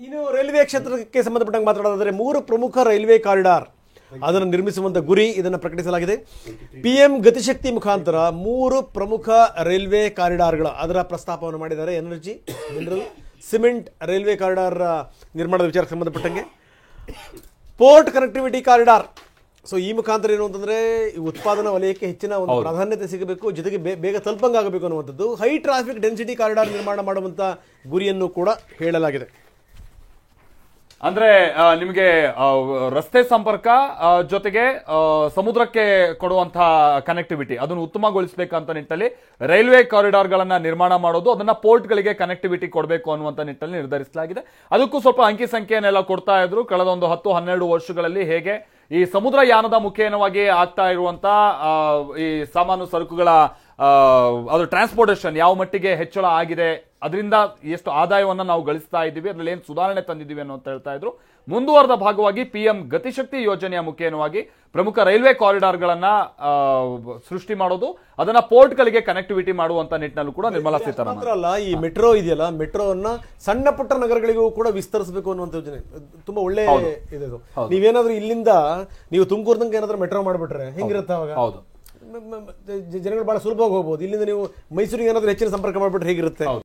ಇನ್ನು ರೈಲ್ವೆ ಕ್ಷೇತ್ರಕ್ಕೆ ಸಂಬಂಧಪಟ್ಟಂಗೆ ಮಾತಾಡೋದಾದ್ರೆ 3 ಪ್ರಮುಖ ರೈಲ್ವೆ ಕಾರಿಡಾರ್ ಅದನ್ನು ನಿರ್ಮಿಸುವಂತ ಗುರಿ ಇದನ್ನು ಪ್ರಕಟಿಸಲಾಗಿದೆ. PM ಗತಿಶಕ್ತಿ ಮುಖಾಂತರ 3 ಪ್ರಮುಖ ರೈಲ್ವೆ ಕಾರಿಡಾರ್ಗಳ ಅದರ ಪ್ರಸ್ತಾಪವನ್ನು ಮಾಡಿದ್ದಾರೆ. Energy, mineral, cement railway corridor ನಿರ್ಮಾಣದ ವಿಚಾರಕ್ಕೆ ಸಂಬಂಧಪಟ್ಟಂಗೆ ಪೋರ್ಟ್ ಕನೆಕ್ಟಿವಿಟಿ ಕಾರಿಡಾರ್. ಸೊ ಈ ಮುಖಾಂತರ ಏನು ಅಂತಂದ್ರೆ ಉತ್ಪಾದನಾ ವಲಯಕ್ಕೆ ಹೆಚ್ಚಿನ ಒಂದು ಪ್ರಾಧಾನ್ಯತೆ ಸಿಗಬೇಕು, ಜೊತೆಗೆ ಬೇಗ ತಲುಪಂಗಾಗಬೇಕು ಅನ್ನುವಂಥದ್ದು. ಹೈ ಟ್ರಾಫಿಕ್ ಡೆನ್ಸಿಟಿ ಕಾರಿಡಾರ್ ನಿರ್ಮಾಣ ಮಾಡುವಂತ ಗುರಿಯನ್ನು ಕೂಡ ಹೇಳಲಾಗಿದೆ. ಅಂದ್ರೆ ನಿಮಗೆ ರಸ್ತೆ ಸಂಪರ್ಕ ಜೊತೆಗೆ ಸಮುದ್ರಕ್ಕೆ ಕೊಡುವಂತಹ ಕನೆಕ್ಟಿವಿಟಿ ಅದನ್ನು ಉತ್ತಮಗೊಳಿಸಬೇಕಂತ ನಿಟ್ಟಿನಲ್ಲಿ ರೈಲ್ವೆ ಕಾರಿಡಾರ್ ಗಳನ್ನ ನಿರ್ಮಾಣ ಮಾಡೋದು, ಅದನ್ನ ಪೋರ್ಟ್ ಗಳಿಗೆ ಕನೆಕ್ಟಿವಿಟಿ ಕೊಡಬೇಕು ಅನ್ನುವಂತ ನಿಟ್ಟಿನಲ್ಲಿ ನಿರ್ಧರಿಸಲಾಗಿದೆ. ಅದಕ್ಕೂ ಸ್ವಲ್ಪ ಅಂಕಿ ಸಂಖ್ಯೆಯನ್ನೆಲ್ಲ ಕೊಡ್ತಾ ಇದ್ರು. ಕಳೆದ ಒಂದು 10-12 ವರ್ಷಗಳಲ್ಲಿ ಹೇಗೆ ಈ ಸಮುದ್ರ ಯಾನದ ಮುಖೇನವಾಗಿ ಆಗ್ತಾ ಇರುವಂತ ಈ ಸಾಮಾನು ಸರಕುಗಳ ಅದು ಟ್ರಾನ್ಸ್ಪೋರ್ಟೇಷನ್ ಯಾವ ಮಟ್ಟಿಗೆ ಹೆಚ್ಚಳ ಆಗಿದೆ, ಅದರಿಂದ ಎಷ್ಟು ಆದಾಯವನ್ನ ನಾವು ಗಳಿಸ್ತಾ ಇದ್ದೀವಿ, ಅದ್ರಲ್ಲಿ ಏನು ಸುಧಾರಣೆ ತಂದಿದ್ದೀವಿ ಅನ್ನೋಂತ ಹೇಳ್ತಾ ಇದ್ರು. ಮುಂದುವರೆದ ಭಾಗವಾಗಿ PM ಗತಿಶಕ್ತಿ ಯೋಜನೆಯ ಮುಖೇನವಾಗಿ ಪ್ರಮುಖ ರೈಲ್ವೆ ಕಾರಿಡಾರ್ ಗಳನ್ನ ಸೃಷ್ಟಿ ಮಾಡೋದು, ಅದನ್ನ ಪೋರ್ಟ್ ಗಳಿಗೆ ಕನೆಕ್ಟಿವಿಟಿ ಮಾಡುವಂತ ನಿಟ್ಟಿನಲ್ಲೂ ಕೂಡ ನಿರ್ಮಲಾ ಸೀತಾರಾಮನ್ ಮಾತ್ರ ಅಲ್ಲ, ಈ ಮೆಟ್ರೋ ಇದೆಯಲ್ಲ, ಮೆಟ್ರೋವನ್ನ ಸಣ್ಣ ಪುಟ್ಟ ನಗರಗಳಿಗೂ ಕೂಡ ವಿಸ್ತರಿಸಬೇಕು ಅನ್ನುವಂಥ ಯೋಜನೆ ತುಂಬಾ ಒಳ್ಳೆ ಇದೆ. ನೀವೇನಾದ್ರೂ ಇಲ್ಲಿಂದ ನೀವು ತುಮಕೂರ್ದಂಗೆ ಏನಾದ್ರೂ ಮೆಟ್ರೋ ಮಾಡ್ಬಿಟ್ರೆ ಹೆಂಗಿರುತ್ತೆ ಅವಾಗ? ಹೌದು, ಜನಗಳು ಬಹಳ ಸುಲಭವಾಗಿ ಹೋಗ್ಬೋದು. ಇಲ್ಲಿಂದ ನೀವು ಮೈಸೂರಿಗೆ ಏನಾದ್ರೂ ಹೆಚ್ಚಿನ ಸಂಪರ್ಕ ಮಾಡ್ಬಿಟ್ರೆ ಹೇಗಿರುತ್ತೆ?